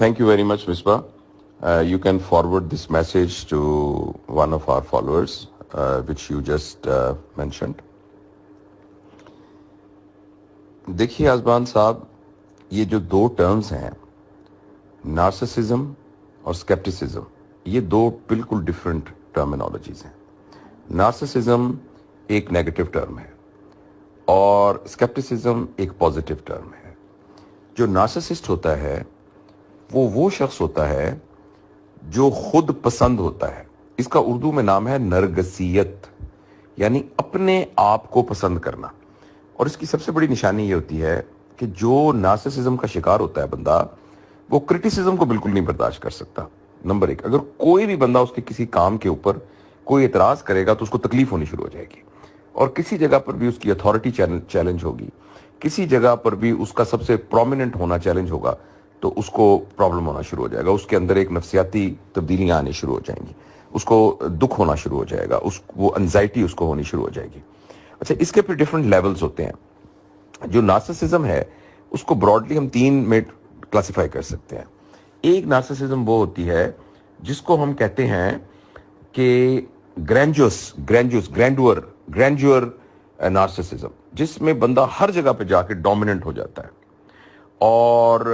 Thank you very much, Misbah. You can forward this message to one of our followers, which you just mentioned. देखिए आज़बान साहब, ये जो दो terms हैं, narcissism और स्केप्टिसिज्म, ये दो बिल्कुल डिफरेंट टर्मिनोलॉजीज हैं. नार्सिसिज्म एक नेगेटिव टर्म है और स्केप्टिसिज्म एक पॉजिटिव टर्म है. जो नार्सिसिस्ट होता है वो शख्स होता है जो खुद पसंद होता है. इसका उर्दू में नाम है नरगसियत, यानी अपने आप को पसंद करना. और इसकी सबसे बड़ी निशानी ये होती है कि जो नार्सिसिज्म का शिकार होता है बंदा, वो क्रिटिसिज्म को बिल्कुल नहीं बर्दाश्त कर सकता. नंबर एक, अगर कोई भी बंदा उसके किसी काम के ऊपर कोई एतराज करेगा तो उसको तकलीफ होनी शुरू हो जाएगी. और किसी जगह पर भी उसकी अथॉरिटी चैलेंज होगी, किसी जगह पर भी उसका सबसे प्रोमिनेंट होना चैलेंज होगा, तो उसको प्रॉब्लम होना शुरू हो जाएगा. उसके अंदर एक नफ्सियाती तब्दीलियां आनी शुरू हो जाएंगी, उसको दुख होना शुरू हो जाएगा, वो एंजाइटी उसको होनी शुरू हो जाएगी. अच्छा, इसके फिर डिफरेंट लेवल्स होते हैं. जो नार्सिसिज्म है उसको ब्रॉडली हम 3 में क्लासिफाई कर सकते हैं. एक नार्सिसिज्म वो होती है जिसको हम कहते हैं कि ग्रैंडुअर नार्सिसिज्म, जिसमें बंदा हर जगह पे जाके डोमिनेंट हो जाता है और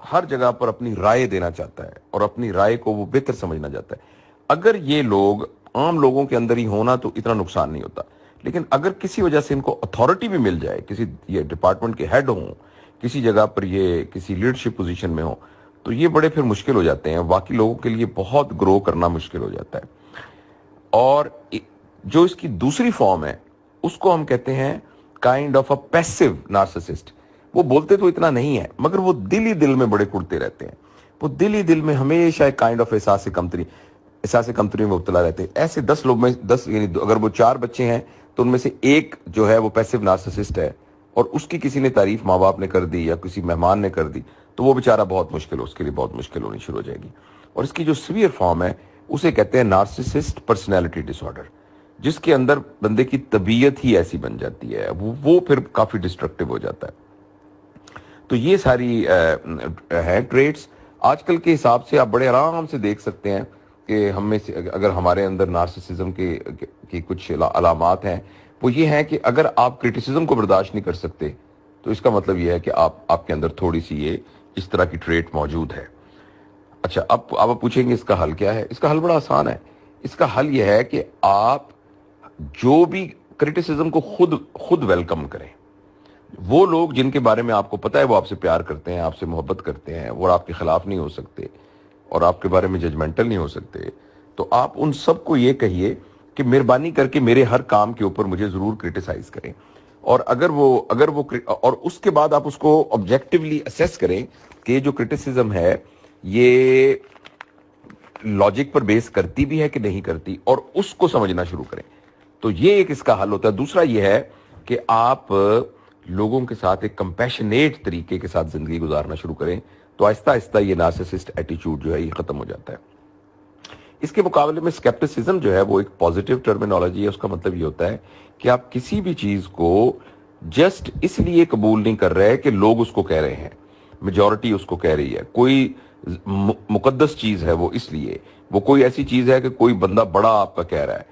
हर जगह पर अपनी राय देना चाहता है और अपनी राय को वो बेहतर समझना चाहता है. अगर ये लोग आम लोगों के अंदर ही होना तो इतना नुकसान नहीं होता, लेकिन अगर किसी वजह से इनको अथॉरिटी भी मिल जाए, किसी ये डिपार्टमेंट के हेड हों, किसी जगह पर ये किसी लीडरशिप पोजीशन में हो, तो ये बड़े फिर मुश्किल हो जाते हैं. बाकी लोगों के लिए बहुत ग्रो करना मुश्किल हो जाता है. और जो इसकी दूसरी फॉर्म है उसको हम कहते हैं kind of a passive narcissist. वो बोलते तो इतना नहीं है, मगर वो दिल ही दिल में बड़े कुड़ते रहते हैं. वो दिल ही दिल में हमेशा एक काइंड ऑफ एहसास कमतरी में मुब्तला रहते हैं. ऐसे 10 लोग में 10, यानी अगर वो 4 बच्चे हैं तो उनमें से एक जो है वो पैसिव नार्सिसिस्ट है और उसकी किसी ने तारीफ माँ बाप ने कर दी या किसी मेहमान ने कर दी, तो वो बेचारा उसके लिए बहुत मुश्किल होनी शुरू हो जाएगी. और इसकी जो सीवियर फॉर्म है उसे कहते हैं नार्सिसिस्ट पर्सनैलिटी डिसऑर्डर, जिसके अंदर बंदे की तबीयत ही ऐसी बन जाती है, वो फिर काफी डिस्ट्रक्टिव हो जाता है. तो ये सारी है ट्रेट्स. आजकल के हिसाब से आप बड़े आराम से देख सकते हैं कि हम में से अगर हमारे अंदर नार्सिसिज्म की कुछ अलामात हैं, वो ये है कि अगर आप क्रिटिसिज्म को बर्दाश्त नहीं कर सकते तो इसका मतलब ये है कि आपके अंदर थोड़ी सी ये इस तरह की ट्रेट मौजूद है. अच्छा, अब आप पूछेंगे इसका हल क्या है. इसका हल बड़ा आसान है. इसका हल यह है कि आप जो भी क्रिटिसिज्म को खुद वेलकम करें. वो लोग जिनके बारे में आपको पता है वो आपसे प्यार करते हैं, आपसे मोहब्बत करते हैं, वो आपके खिलाफ नहीं हो सकते और आपके बारे में जजमेंटल नहीं हो सकते, तो आप उन सबको ये कहिए कि मेहरबानी करके मेरे हर काम के ऊपर मुझे जरूर क्रिटिसाइज करें. और अगर वो और उसके बाद आप उसको ऑब्जेक्टिवली असेस करें कि जो क्रिटिसिज्म है ये लॉजिक पर बेस करती भी है कि नहीं करती, और उसको समझना शुरू करें. तो ये एक इसका हल होता है. दूसरा ये है कि आप लोगों के साथ एक कंपैशनेट तरीके के साथ जिंदगी गुजारना शुरू करें, तो आहिस्ता आहिस्ता ये नार्सिसिस्ट एटीट्यूड जो है ये खत्म हो जाता है. इसके मुकाबले में स्केप्टिसिज्म जो है वो एक पॉजिटिव टर्मिनोलॉजी है. उसका मतलब ये होता है कि आप किसी भी चीज को जस्ट इसलिए कबूल नहीं कर रहे कि लोग उसको कह रहे हैं, मेजॉरिटी उसको कह रही है, कोई मुकद्दस चीज है वो, इसलिए वो कोई ऐसी चीज है कि कोई बंदा बड़ा आपका कह रहा है,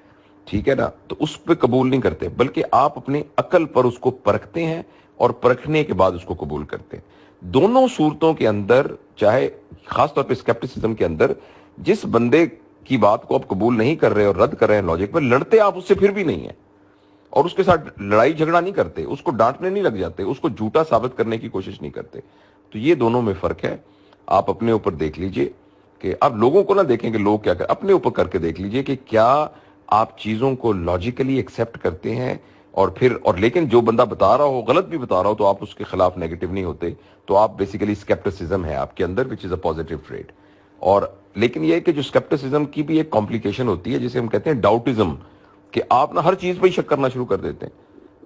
ठीक है ना, तो उस पर कबूल नहीं करते, बल्कि आप अपनी अकल पर उसको परखते हैं और परखने के बाद उसको कबूल करते हैं. दोनों सूरतों के अंदर, चाहे खासतौर पर स्केप्टिसिज्म के अंदर, जिस बंदे की बात को आप कबूल नहीं कर रहे और रद्द कर रहे हैं लॉजिक पर, लड़ते आप उससे फिर भी नहीं है और उसके साथ लड़ाई झगड़ा नहीं करते, उसको डांटने नहीं लग जाते, उसको झूठा साबित करने की कोशिश नहीं करते. तो ये दोनों में फर्क है. आप अपने ऊपर देख लीजिए कि आप लोगों को ना देखें कि लोग क्या कर, अपने ऊपर करके देख लीजिए कि क्या आप चीजों को लॉजिकली एक्सेप्ट करते हैं. और लेकिन जो बंदा बता रहा हो, गलत भी बता रहा हो, तो आप उसके खिलाफ नेगेटिव नहीं होते. तो आप बेसिकली स्केप्टिसिज्म है आपके अंदर, which is a positive trait. और लेकिन ये कि जो स्केप्टिसिज्म की भी एक कॉम्प्लिकेशन होती है जिसे हम कहते हैं डाउटिज्म, कि आप ना हर चीज पे ही शक करना शुरू कर देते हैं,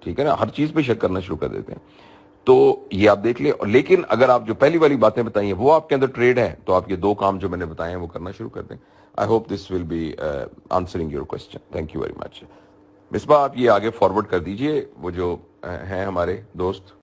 ठीक है ना, हर चीज पे शक करना शुरू कर देते हैं. तो ये आप देख ले. लेकिन अगर आप जो पहली वाली बातें बताई हैं वो आपके अंदर ट्रेड है, तो आप ये 2 काम जो मैंने बताए हैं वो करना शुरू कर दें. I hope this will be answering your question. Thank you very much. Misbah, आप ये आगे फॉरवर्ड कर दीजिए, वो जो हैं हमारे दोस्त.